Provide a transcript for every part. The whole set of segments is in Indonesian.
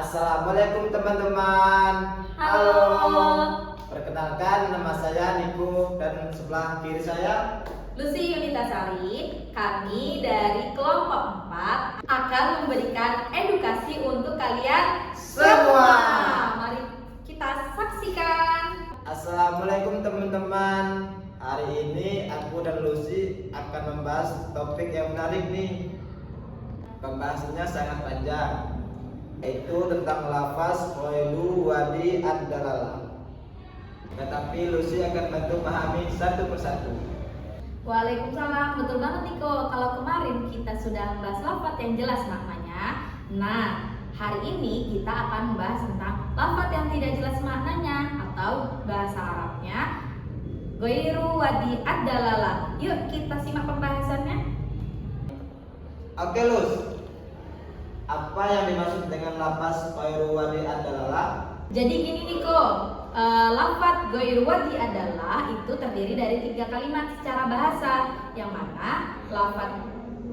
Assalamualaikum teman-teman. Halo. Perkenalkan, nama saya Niko dan sebelah kiri saya Lucy Yunitasari. Kami dari kelompok 4 akan memberikan edukasi untuk kalian semua. Mari kita saksikan. Assalamualaikum teman-teman. Hari ini aku dan Lucy akan membahas topik yang menarik nih. Pembahasannya sangat panjang, yaitu tentang lafaz Ghairu Wadi Ad-Dalalah. Tetapi Lucy akan bantu memahami satu persatu. Waalaikumsalam, betul banget Niko. Kalau kemarin kita sudah membahas lafaz yang jelas maknanya, nah hari ini kita akan membahas tentang lafaz yang tidak jelas maknanya atau bahasa Arabnya Ghairu Wadi Ad-Dalalah. Yuk kita simak pembahasannya. Oke Lus, apa yang dimaksud dengan lafaz Ghairu Wadi Ad-Dalalah? Jadi gini Niko, lafaz Ghairu Wadi adalah itu terdiri dari 3 kalimat secara bahasa, yang mana lafaz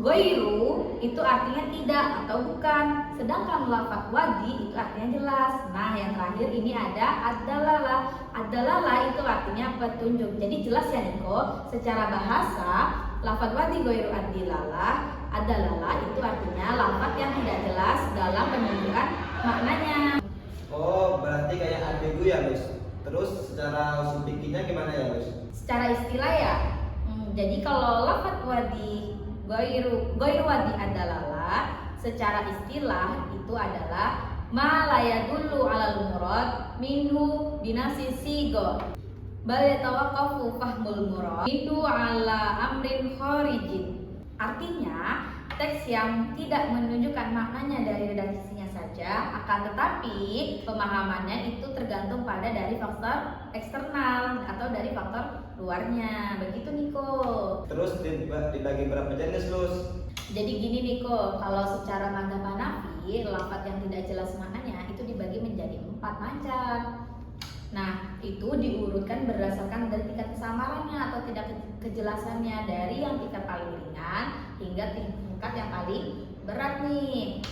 Ghairu itu artinya tidak atau bukan, sedangkan lafaz wadi itu artinya jelas. Nah yang terakhir ini ada Ad-Dalalah. Ad-Dalalah itu artinya petunjuk. Jadi jelas ya Niko, secara bahasa lafaz wadi Ghairu Ad-Dalalah itu artinya lafaz yang tidak jelas dalam penunjukan maknanya. Oh, berarti kayak ambigu ya, Lus. Terus secara usul fikihnya gimana ya, Lus? Secara istilah ya, jadi kalau lafaz wadi Ghairu Wadi Ad-Dalalah secara istilah itu adalah ma la yadullu 'alal murad minhu binafsi sigo bal yatawaqqafu fahmul murad minhu 'ala amrin kharijin. Artinya, teks yang tidak menunjukkan maknanya dari redaksinya saja, akan tetapi pemahamannya itu tergantung pada dari faktor eksternal atau dari faktor luarnya. Begitu Niko. Terus dibagi berapa jenis, Lus? Jadi gini Niko, kalau secara mazhab Hanafi, lafaz yang tidak jelas maknanya itu dibagi menjadi 4 macam. Nah, itu diurutkan berdasarkan dari tingkat kesamarannya atau tidak kejelasannya, dari yang tingkat paling ringan hingga tingkat yang paling berat nih.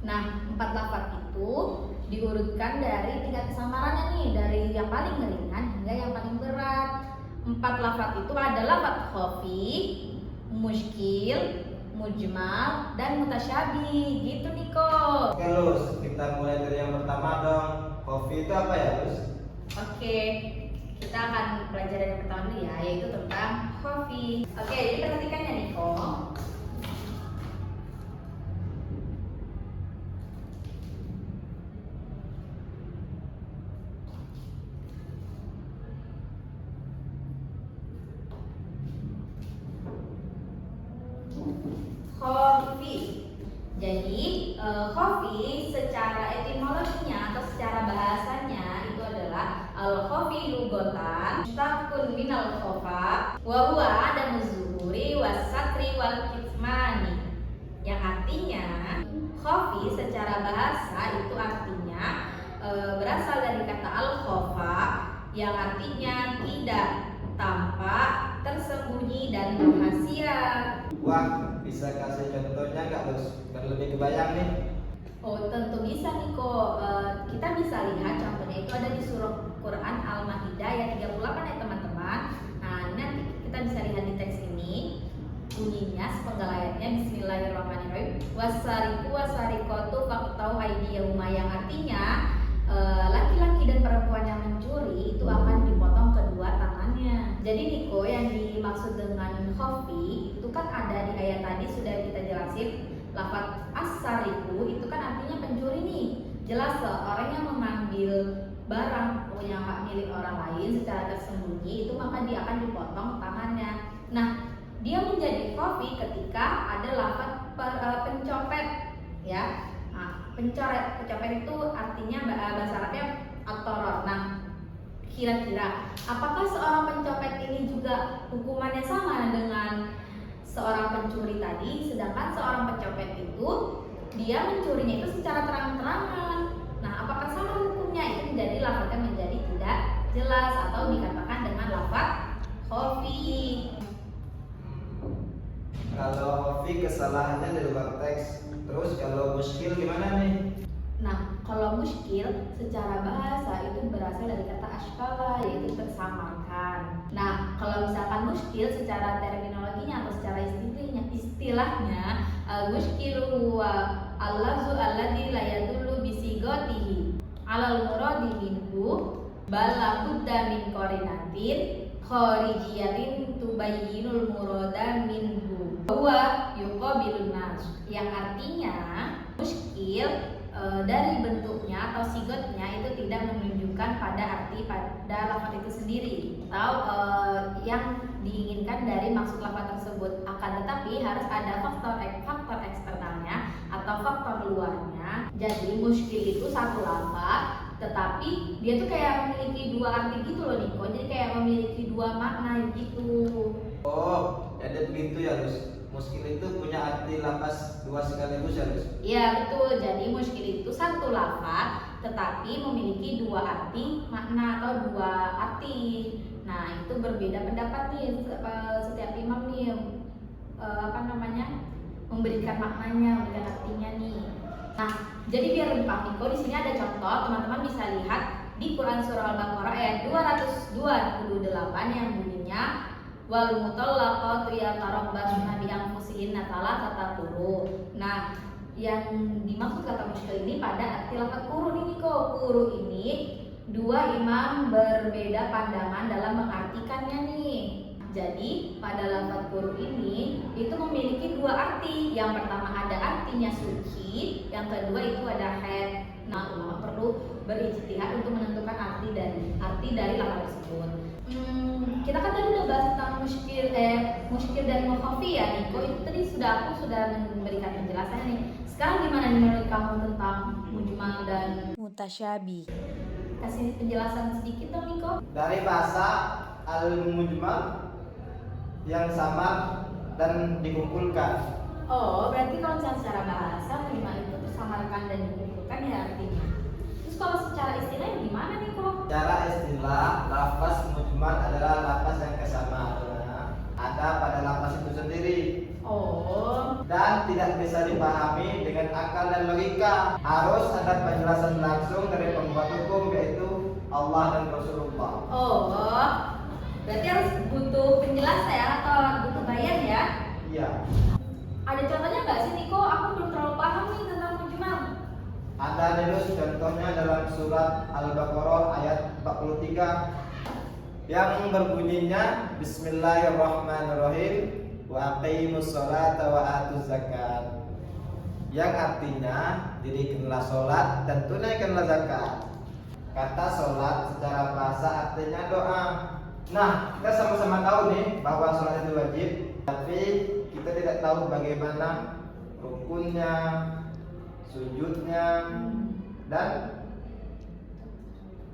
Nah, 4 lafaz itu diurutkan dari tingkat kesamarannya nih, dari yang paling ringan hingga yang paling berat. 4 lafaz itu adalah lafaz khafi, muskil, mujmal, dan mutasyabih. Gitu Niko. Oke, Lus, kita mulai dari yang pertama dong. Kopi itu apa ya, Lus? Oke, kita akan belajar yang pertama dulu ya, yaitu tentang khafi. Oke, jadi perhatikan ya Niko. Khafi. Jadi khafi secara etimologinya atau secara bahasanya itu adalah al-khafi lugotan mustaqun minal khofa wa huwa adamu zuhuri wasatri wal kitmani, yang artinya khafi secara bahasa itu artinya berasal dari kata al-khofa yang artinya tidak tampak, tersembunyi, dan rahasia. Wah, bisa kasih contohnya nggak, Lus? Biar lebih kebayang nih. Oh, tentu bisa Niko. Kita bisa lihat contohnya itu ada di surah Quran Al-Maidah ayat 38 ya teman-teman. Nah, nanti kita bisa lihat di teks ini. Bunyinya sepenggal ayatnya Bismillahirrahmanirrahim. Wasariku wasarikotu faqtau aydiyahuma, yang artinya laki-laki dan perempuan yang mencuri itu akan dipotong kedua tangannya. Jadi Niko, yang dimaksud dengan khafi itu kan ada di ayat tadi sudah kita jelasin. Lafaz as-sariku itu kan artinya pencuri nih. Jelas orang yang mengambil barang yang hak milik orang lain secara tersembunyi itu maka dia akan dipotong tangannya. Nah, dia menjadi khafi ketika ada lafaz pencopet ya. Nah, pencopet itu artinya bahasa Arabnya at-toror. Nah, kira-kira apakah seorang pencopet ini juga hukumannya sama dengan seorang pencuri tadi? Sedangkan seorang pencopet itu dia mencurinya itu secara terang-terangan. Nah, apakah sama hukumnya? Itu menjadi lafaznya menjadi tidak jelas atau dikatakan dengan lafaz khafi. Kalau khafi kesalahannya di luar teks. Terus kalau muskil gimana nih? muskil secara bahasa itu berasal dari kata ashkala, yaitu tersamarkan. Nah, kalau misalkan muskil secara terminologinya atau secara istilahnya muskil huwa al-lafzu alladzi la yadullu bi sigatihi 'alal muradi minhu bal la budda min qarinatin kharijiyatin tubayyinul murada minhu huwa yuqabilun nas, yang artinya muskil dari bentuknya atau sigotnya itu tidak menunjukkan pada arti pada lafaz itu sendiri atau yang diinginkan dari maksud lafaz tersebut, akan tetapi harus ada faktor eksternalnya atau faktor luarnya. Jadi muskil itu satu lafaz tetapi dia tuh kayak memiliki dua arti gitu loh Niko, jadi kayak memiliki dua makna gitu. Oh, ada begitu ya Lus. Muskil itu punya arti lafaz dua sekaligus ya Lus? Iya betul, jadi muskil itu satu lafaz tetapi memiliki dua arti makna atau dua arti. Nah itu berbeda pendapat nih setiap imam nih memberikan maknanya, memberikan artinya nih. Nah jadi biar lebih paham Niko, di sini ada contoh, teman-teman bisa lihat di Quran surah Al-Baqarah ayat 228 yang bunyinya wal mutallaqatu yatarabbasna bi anfusihinna thalathata quru. Nah, yang dimaksud kata muskil ini pada arti lafaz quru ini kok. Quru ini dua imam berbeda pandangan dalam mengartikannya nih. Jadi, pada lafaz quru ini itu memiliki dua arti. Yang pertama ada artinya suci, yang kedua itu ada haid. Nah, ulama perlu berijtihad untuk menentukan arti dari lafaz tersebut. Kita kan tadi udah bahas tentang muskil dan mukhafi ya Niko. Itu tadi aku sudah memberikan penjelasannya nih. Sekarang gimana nih menurut kamu tentang mujmal dan mutasyabih? Kasih penjelasan sedikit dong Niko. Dari bahasa al-mujmal yang samar dan dikumpulkan. Oh, berarti kalau secara bahasa mujmal itu tersamarkan dan dikumpulkan ya artinya. Terus kalau secara istilah gimana Niko? Secara istilah, lafaz mujmal adalah lafaz yang kesamaan ada pada lafaz itu sendiri. Oh. Dan tidak bisa dipahami dengan akal dan logika. Harus ada penjelasan langsung dari pembuat hukum, yaitu Allah dan Rasulullah. Oh, berarti harus butuh penjelasan ya atau butuh bayan ya? Iya. Ada contohnya nggak sih Niko? Aku belum terlalu paham nih tentang mujmal. Ada nih contohnya dalam surat Al-Baqarah ayat 43 yang berbunyinya Bismillahirrahmanirrahim wa aqimus sholata wa atuz zakat, yang artinya dirikanlah sholat dan tunaikanlah zakat. Kata sholat secara bahasa artinya doa. Nah, kita sama-sama tahu nih bahwa sholat itu wajib, tapi kita tidak tahu bagaimana rukunnya, sujudnya, dan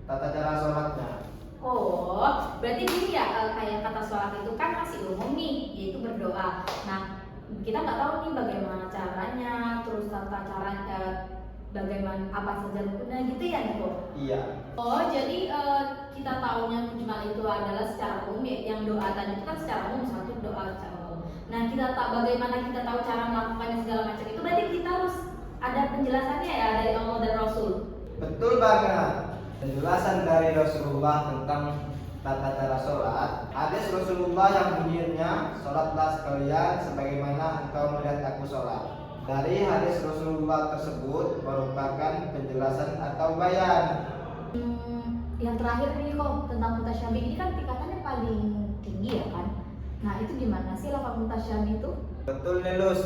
tata cara sholatnya. Oh, berarti gini ya, kayak kata sholat itu kan masih umum nih, yaitu berdoa. Nah, kita nggak tahu nih bagaimana caranya, terus tata caranya, bagaimana apa saja rukunnya gitu ya Niko? Iya. Oh, jadi kita tahunya mujmal itu adalah secara umum, yang doa tadi itu kan secara umum, satu doa secara umum. Nah, bagaimana kita tahu cara melakukannya segala macam itu, berarti kita harus ada penjelasannya ya dari Allah dan Rasul. Betul banget. Penjelasan dari Rasulullah tentang tata cara sholat. Hadis Rasulullah yang bunyinya, sholatlah sekalian sebagaimana engkau melihat aku sholat. Dari hadis Rasulullah tersebut merupakan penjelasan atau bayan. Yang terakhir nih kok tentang mutasyabih ini kan tingkatannya paling tinggi ya kan? Nah itu gimana sih lafaz mutasyabih itu? Betul nih Lus,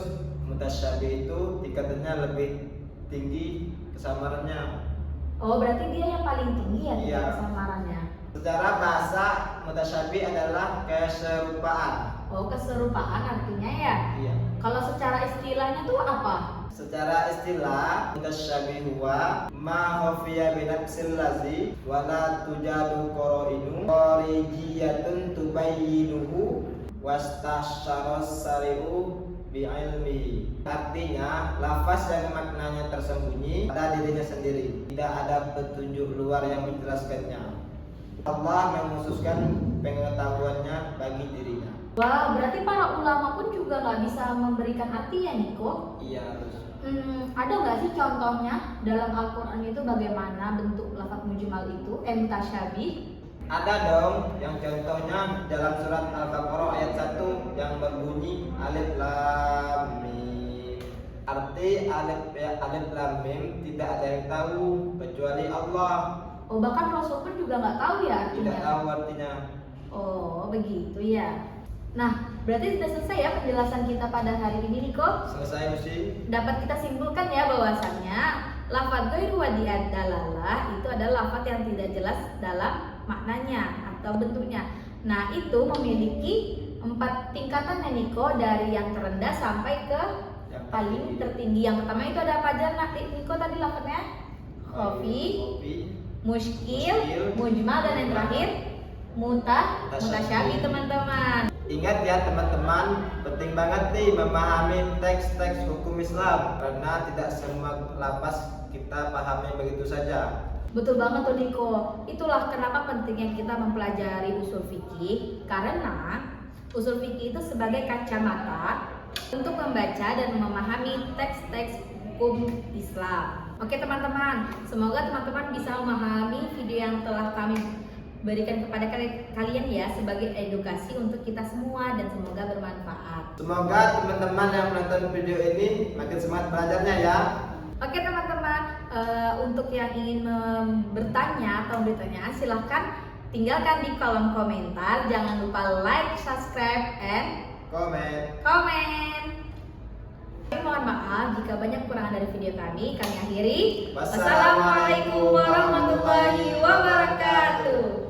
mutasyabih itu tingkatannya lebih tinggi kesamarannya. Oh berarti dia yang paling tinggi ya Iya. kesamarannya. Secara bahasa mutasyabih adalah keserupaan. Oh keserupaan artinya ya? Iya. Kalau secara istilahnya tuh apa? Secara istilah mutasyabih huwa ma khafiya bi nafsil lazi wa la tujadu qara'inu qarijiyatun tubayyinuhu wastasyaras sari'u bi ilmihi. Artinya lafaz yang maknanya tersembunyi pada dirinya sendiri, tidak ada petunjuk luar yang menjelaskannya. Allah mengkhususkan pengetahuannya bagi dirinya. Wah berarti para ulama pun juga nggak bisa memberikan arti ya Niko? Iya harus. Ada nggak sih contohnya dalam Al-Quran itu bagaimana bentuk lafaz mujmal itu, mutasyabih? Ada dong, yang contohnya dalam surat Al-Baqarah ayat 1 yang berbunyi alif lam mim. Arti alif lam mim tidak ada yang tahu kecuali Allah. Oh, bahkan Rasul pun juga nggak tahu ya artinya. Tidak tahu artinya. Oh, begitu ya. Nah, berarti sudah selesai ya penjelasan kita pada hari ini, Niko. Selesai Lucy. Dapat kita simpulkan ya bahwasannya lafaz ghairu wadi'ad dalalah itu adalah lafaz yang tidak jelas dalam maknanya atau bentuknya. Nah, itu memiliki 4 tingkatan ya, Niko, dari yang terendah sampai ke Yang paling tertinggi. Yang pertama itu ada apa aja, Niko, tadi lafaznya? Khofi, muskil, mujmal, dan yang terakhir mutasyabih, teman-teman. Ingat ya teman-teman, penting banget nih memahami teks-teks hukum Islam karena tidak semua lapas kita pahami begitu saja. Betul banget tuh, Niko. Itulah kenapa pentingnya kita mempelajari usul fikih, karena usul fikih itu sebagai kacamata untuk membaca dan memahami teks-teks hukum Islam. Oke teman-teman, semoga teman-teman bisa memahami video yang telah kami berikan kepada kalian ya sebagai edukasi untuk kita semua dan semoga bermanfaat. Semoga teman-teman yang menonton video ini makin semangat belajarnya ya. Oke teman-teman, untuk yang ingin bertanya atau bertanya silahkan tinggalkan di kolom komentar. Jangan lupa like, subscribe, and komen. Mohon maaf jika banyak kekurangan dari video kami akhiri. Wassalamualaikum warahmatullahi wabarakatuh.